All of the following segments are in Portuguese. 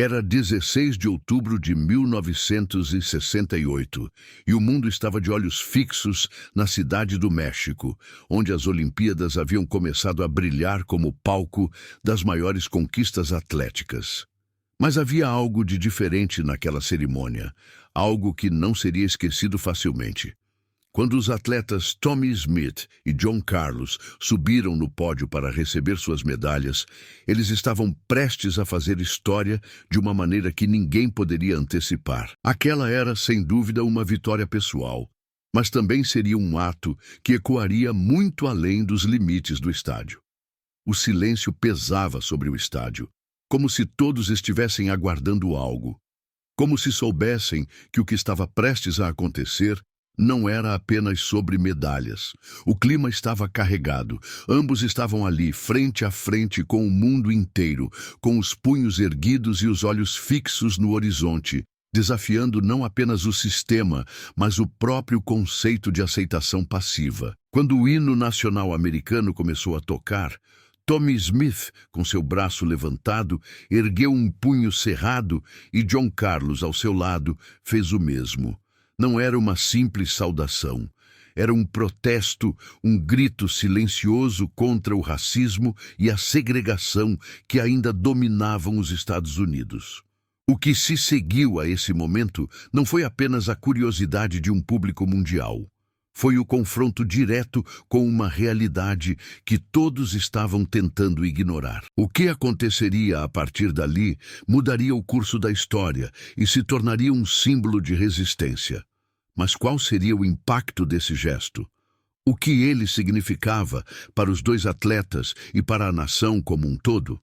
Era 16 de outubro de 1968 e o mundo estava de olhos fixos na cidade do México, onde as Olimpíadas haviam começado a brilhar como palco das maiores conquistas atléticas. Mas havia algo de diferente naquela cerimônia, algo que não seria esquecido facilmente. Quando os atletas Tommie Smith e John Carlos subiram no pódio para receber suas medalhas, eles estavam prestes a fazer história de uma maneira que ninguém poderia antecipar. Aquela era, sem dúvida, uma vitória pessoal, mas também seria um ato que ecoaria muito além dos limites do estádio. O silêncio pesava sobre o estádio, como se todos estivessem aguardando algo, como se soubessem que o que estava prestes a acontecer não era apenas sobre medalhas. O clima estava carregado. Ambos estavam ali, frente a frente com o mundo inteiro, com os punhos erguidos e os olhos fixos no horizonte, desafiando não apenas o sistema, mas o próprio conceito de aceitação passiva. Quando o hino nacional americano começou a tocar, Tommie Smith, com seu braço levantado, ergueu um punho cerrado e John Carlos, ao seu lado, fez o mesmo. Não era uma simples saudação. Era um protesto, um grito silencioso contra o racismo e a segregação que ainda dominavam os Estados Unidos. O que se seguiu a esse momento não foi apenas a curiosidade de um público mundial. Foi o confronto direto com uma realidade que todos estavam tentando ignorar. O que aconteceria a partir dali mudaria o curso da história e se tornaria um símbolo de resistência. Mas qual seria o impacto desse gesto? O que ele significava para os dois atletas e para a nação como um todo?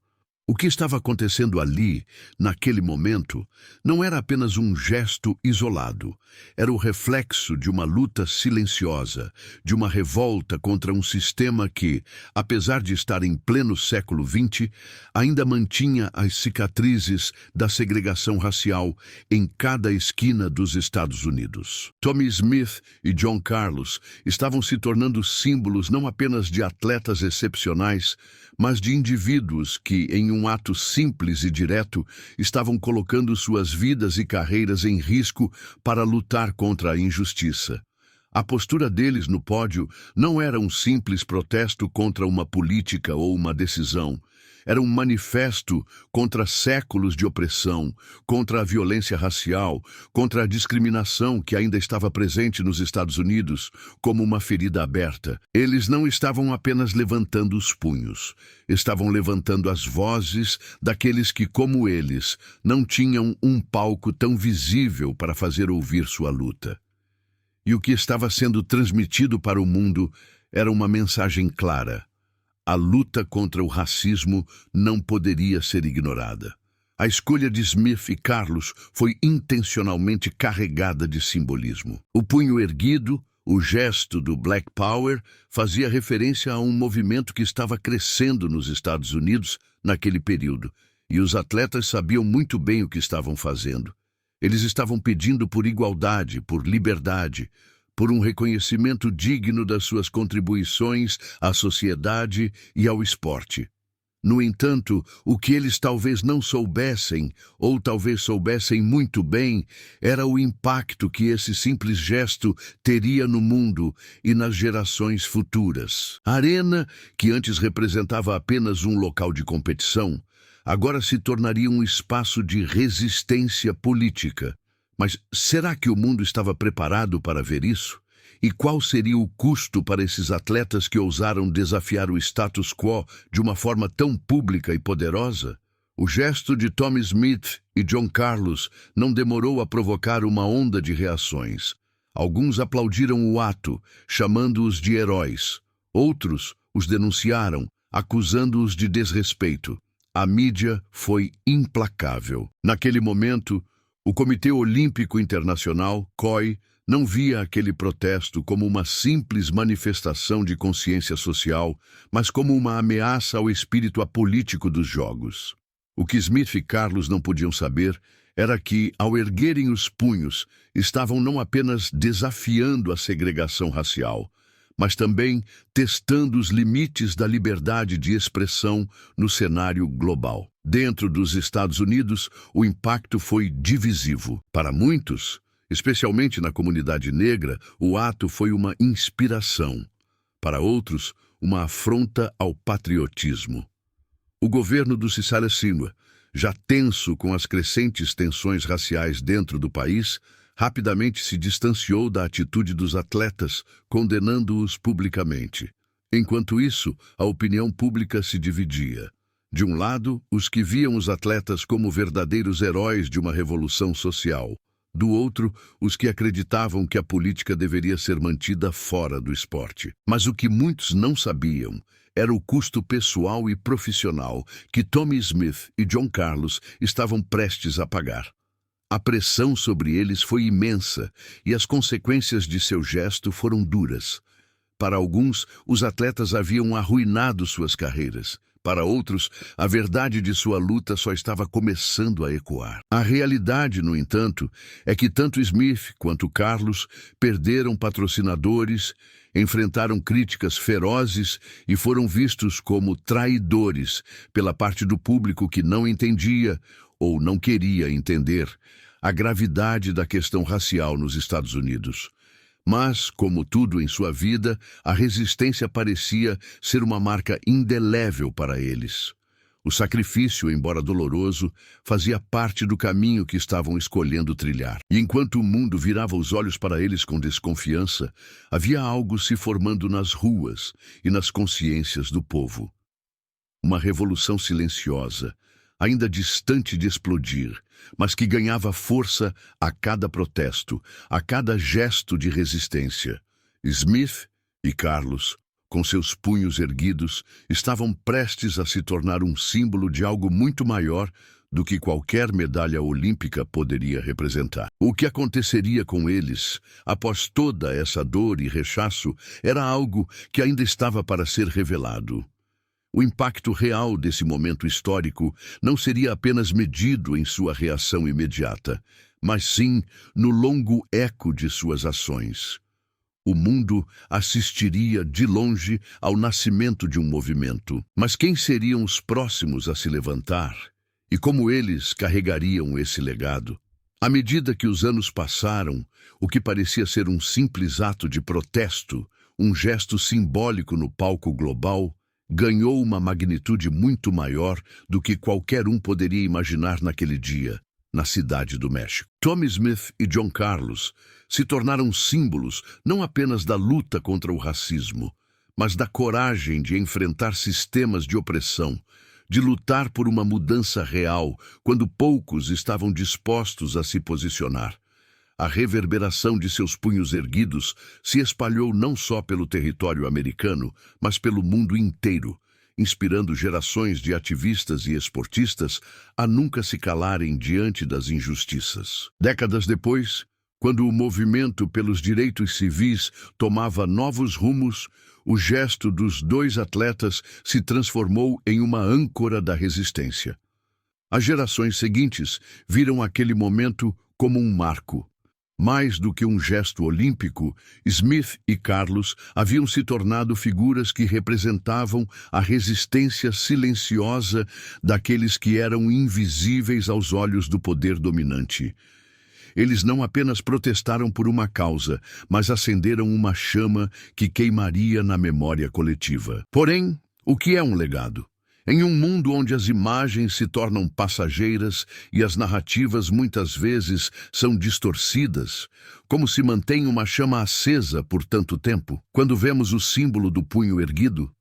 O que estava acontecendo ali, naquele momento, não era apenas um gesto isolado. Era o reflexo de uma luta silenciosa, de uma revolta contra um sistema que, apesar de estar em pleno século XX, ainda mantinha as cicatrizes da segregação racial em cada esquina dos Estados Unidos. Tommie Smith e John Carlos estavam se tornando símbolos não apenas de atletas excepcionais, mas de indivíduos que, em um ato simples e direto, estavam colocando suas vidas e carreiras em risco para lutar contra a injustiça. A postura deles no pódio não era um simples protesto contra uma política ou uma decisão. Era um manifesto contra séculos de opressão, contra a violência racial, contra a discriminação que ainda estava presente nos Estados Unidos como uma ferida aberta. Eles não estavam apenas levantando os punhos, estavam levantando as vozes daqueles que, como eles, não tinham um palco tão visível para fazer ouvir sua luta. E o que estava sendo transmitido para o mundo era uma mensagem clara. A luta contra o racismo não poderia ser ignorada. A escolha de Smith e Carlos foi intencionalmente carregada de simbolismo. O punho erguido, o gesto do Black Power, fazia referência a um movimento que estava crescendo nos Estados Unidos naquele período, e os atletas sabiam muito bem o que estavam fazendo. Eles estavam pedindo por igualdade, por liberdade, por um reconhecimento digno das suas contribuições à sociedade e ao esporte. No entanto, o que eles talvez não soubessem, ou talvez soubessem muito bem, era o impacto que esse simples gesto teria no mundo e nas gerações futuras. A arena, que antes representava apenas um local de competição, agora se tornaria um espaço de resistência política. Mas será que o mundo estava preparado para ver isso? E qual seria o custo para esses atletas que ousaram desafiar o status quo de uma forma tão pública e poderosa? O gesto de Tommie Smith e John Carlos não demorou a provocar uma onda de reações. Alguns aplaudiram o ato, chamando-os de heróis. Outros os denunciaram, acusando-os de desrespeito. A mídia foi implacável. Naquele momento, o Comitê Olímpico Internacional, COI, não via aquele protesto como uma simples manifestação de consciência social, mas como uma ameaça ao espírito apolítico dos Jogos. O que Smith e Carlos não podiam saber era que, ao erguerem os punhos, estavam não apenas desafiando a segregação racial, mas também testando os limites da liberdade de expressão no cenário global. Dentro dos Estados Unidos, o impacto foi divisivo. Para muitos, especialmente na comunidade negra, o ato foi uma inspiração. Para outros, uma afronta ao patriotismo. O governo do Cicely Sinua, já tenso com as crescentes tensões raciais dentro do país, rapidamente se distanciou da atitude dos atletas, condenando-os publicamente. Enquanto isso, a opinião pública se dividia. De um lado, os que viam os atletas como verdadeiros heróis de uma revolução social. Do outro, os que acreditavam que a política deveria ser mantida fora do esporte. Mas o que muitos não sabiam era o custo pessoal e profissional que Tommie Smith e John Carlos estavam prestes a pagar. A pressão sobre eles foi imensa e as consequências de seu gesto foram duras. Para alguns, os atletas haviam arruinado suas carreiras. Para outros, a verdade de sua luta só estava começando a ecoar. A realidade, no entanto, é que tanto Smith quanto Carlos perderam patrocinadores, enfrentaram críticas ferozes e foram vistos como traidores pela parte do público que não entendia ou não queria entender a gravidade da questão racial nos Estados Unidos. Mas, como tudo em sua vida, a resistência parecia ser uma marca indelével para eles. O sacrifício, embora doloroso, fazia parte do caminho que estavam escolhendo trilhar. E enquanto o mundo virava os olhos para eles com desconfiança, havia algo se formando nas ruas e nas consciências do povo. Uma revolução silenciosa, ainda distante de explodir, mas que ganhava força a cada protesto, a cada gesto de resistência. Smith e Carlos, com seus punhos erguidos, estavam prestes a se tornar um símbolo de algo muito maior do que qualquer medalha olímpica poderia representar. O que aconteceria com eles, após toda essa dor e rechaço, era algo que ainda estava para ser revelado. O impacto real desse momento histórico não seria apenas medido em sua reação imediata, mas sim no longo eco de suas ações. O mundo assistiria de longe ao nascimento de um movimento. Mas quem seriam os próximos a se levantar? E como eles carregariam esse legado? À medida que os anos passaram, o que parecia ser um simples ato de protesto, um gesto simbólico no palco global, ganhou uma magnitude muito maior do que qualquer um poderia imaginar naquele dia, na cidade do México. Tommie Smith e John Carlos se tornaram símbolos não apenas da luta contra o racismo, mas da coragem de enfrentar sistemas de opressão, de lutar por uma mudança real quando poucos estavam dispostos a se posicionar. A reverberação de seus punhos erguidos se espalhou não só pelo território americano, mas pelo mundo inteiro, inspirando gerações de ativistas e esportistas a nunca se calarem diante das injustiças. Décadas depois, quando o movimento pelos direitos civis tomava novos rumos, o gesto dos dois atletas se transformou em uma âncora da resistência. As gerações seguintes viram aquele momento como um marco. Mais do que um gesto olímpico, Smith e Carlos haviam se tornado figuras que representavam a resistência silenciosa daqueles que eram invisíveis aos olhos do poder dominante. Eles não apenas protestaram por uma causa, mas acenderam uma chama que queimaria na memória coletiva. Porém, o que é um legado? Em um mundo onde as imagens se tornam passageiras e as narrativas muitas vezes são distorcidas, como se mantém uma chama acesa por tanto tempo? Quando vemos o símbolo do punho erguido,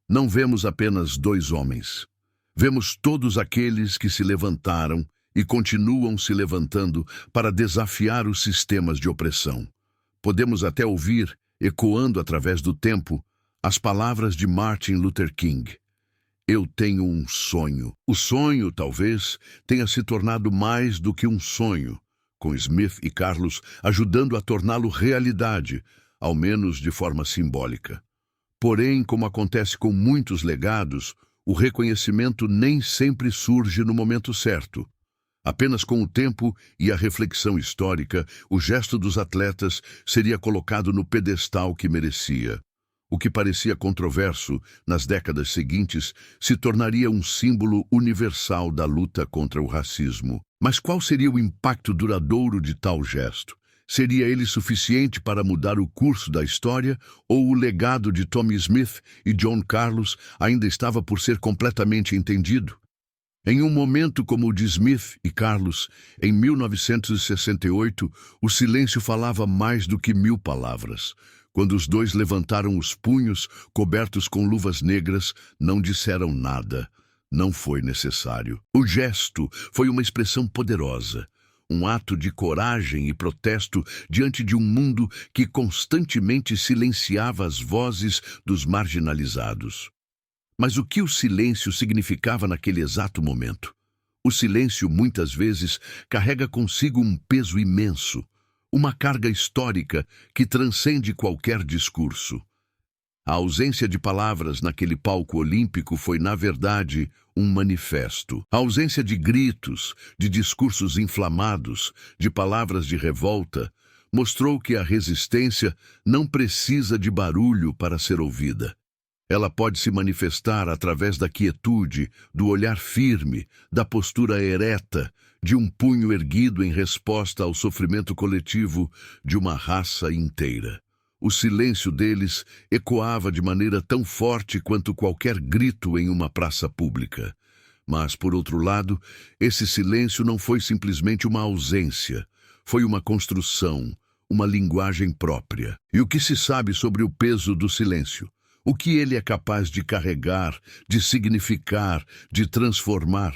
não vemos apenas dois homens. Vemos todos aqueles que se levantaram e continuam se levantando para desafiar os sistemas de opressão. Podemos até ouvir, ecoando através do tempo, as palavras de Martin Luther King. Eu tenho um sonho. O sonho, talvez, tenha se tornado mais do que um sonho, com Smith e Carlos ajudando a torná-lo realidade, ao menos de forma simbólica. Porém, como acontece com muitos legados, o reconhecimento nem sempre surge no momento certo. Apenas com o tempo e a reflexão histórica, o gesto dos atletas seria colocado no pedestal que merecia. O que parecia controverso nas décadas seguintes se tornaria um símbolo universal da luta contra o racismo. Mas qual seria o impacto duradouro de tal gesto? Seria ele suficiente para mudar o curso da história, ou o legado de Tommie Smith e John Carlos ainda estava por ser completamente entendido? Em um momento como o de Smith e Carlos, em 1968, o silêncio falava mais do que 1000 palavras. Quando os dois levantaram os punhos, cobertos com luvas negras, não disseram nada. Não foi necessário. O gesto foi uma expressão poderosa, um ato de coragem e protesto diante de um mundo que constantemente silenciava as vozes dos marginalizados. Mas o que o silêncio significava naquele exato momento? O silêncio, muitas vezes, carrega consigo um peso imenso, uma carga histórica que transcende qualquer discurso. A ausência de palavras naquele palco olímpico foi, na verdade, um manifesto. A ausência de gritos, de discursos inflamados, de palavras de revolta, mostrou que a resistência não precisa de barulho para ser ouvida. Ela pode se manifestar através da quietude, do olhar firme, da postura ereta, de um punho erguido em resposta ao sofrimento coletivo de uma raça inteira. O silêncio deles ecoava de maneira tão forte quanto qualquer grito em uma praça pública. Mas, por outro lado, esse silêncio não foi simplesmente uma ausência, foi uma construção, uma linguagem própria. E o que se sabe sobre o peso do silêncio? O que ele é capaz de carregar, de significar, de transformar?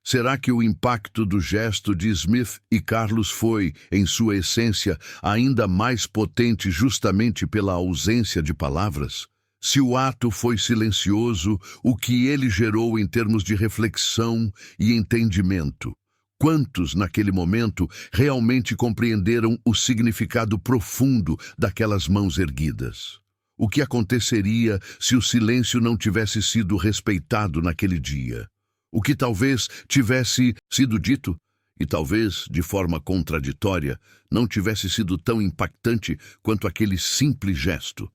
Será que o impacto do gesto de Smith e Carlos foi, em sua essência, ainda mais potente justamente pela ausência de palavras? Se o ato foi silencioso, o que ele gerou em termos de reflexão e entendimento? Quantos, naquele momento, realmente compreenderam o significado profundo daquelas mãos erguidas? O que aconteceria se o silêncio não tivesse sido respeitado naquele dia? O que talvez tivesse sido dito, e talvez, de forma contraditória, não tivesse sido tão impactante quanto aquele simples gesto.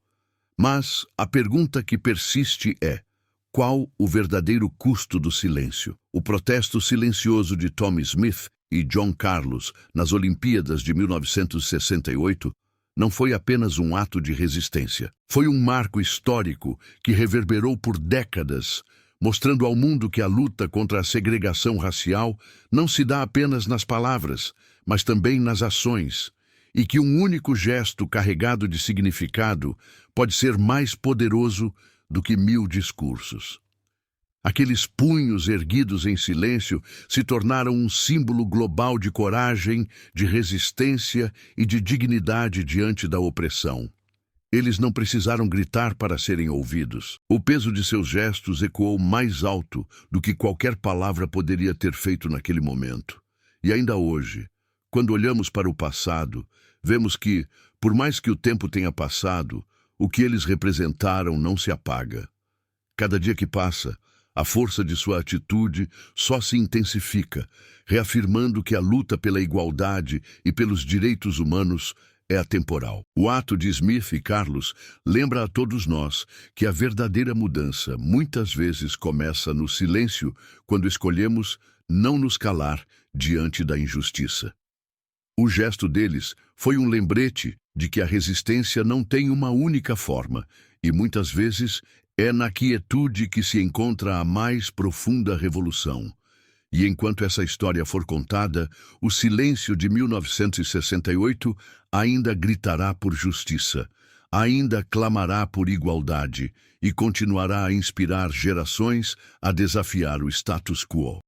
Mas a pergunta que persiste é: qual o verdadeiro custo do silêncio? O protesto silencioso de Tommie Smith e John Carlos nas Olimpíadas de 1968 não foi apenas um ato de resistência. Foi um marco histórico que reverberou por décadas, mostrando ao mundo que a luta contra a segregação racial não se dá apenas nas palavras, mas também nas ações, e que um único gesto carregado de significado pode ser mais poderoso do que 1000 discursos. Aqueles punhos erguidos em silêncio se tornaram um símbolo global de coragem, de resistência e de dignidade diante da opressão. Eles não precisaram gritar para serem ouvidos. O peso de seus gestos ecoou mais alto do que qualquer palavra poderia ter feito naquele momento. E ainda hoje, quando olhamos para o passado, vemos que, por mais que o tempo tenha passado, o que eles representaram não se apaga. Cada dia que passa, a força de sua atitude só se intensifica, reafirmando que a luta pela igualdade e pelos direitos humanos é atemporal. O ato de Smith e Carlos lembra a todos nós que a verdadeira mudança muitas vezes começa no silêncio, quando escolhemos não nos calar diante da injustiça. O gesto deles foi um lembrete de que a resistência não tem uma única forma, e muitas vezes é na quietude que se encontra a mais profunda revolução. E enquanto essa história for contada, o silêncio de 1968 ainda gritará por justiça, ainda clamará por igualdade e continuará a inspirar gerações a desafiar o status quo.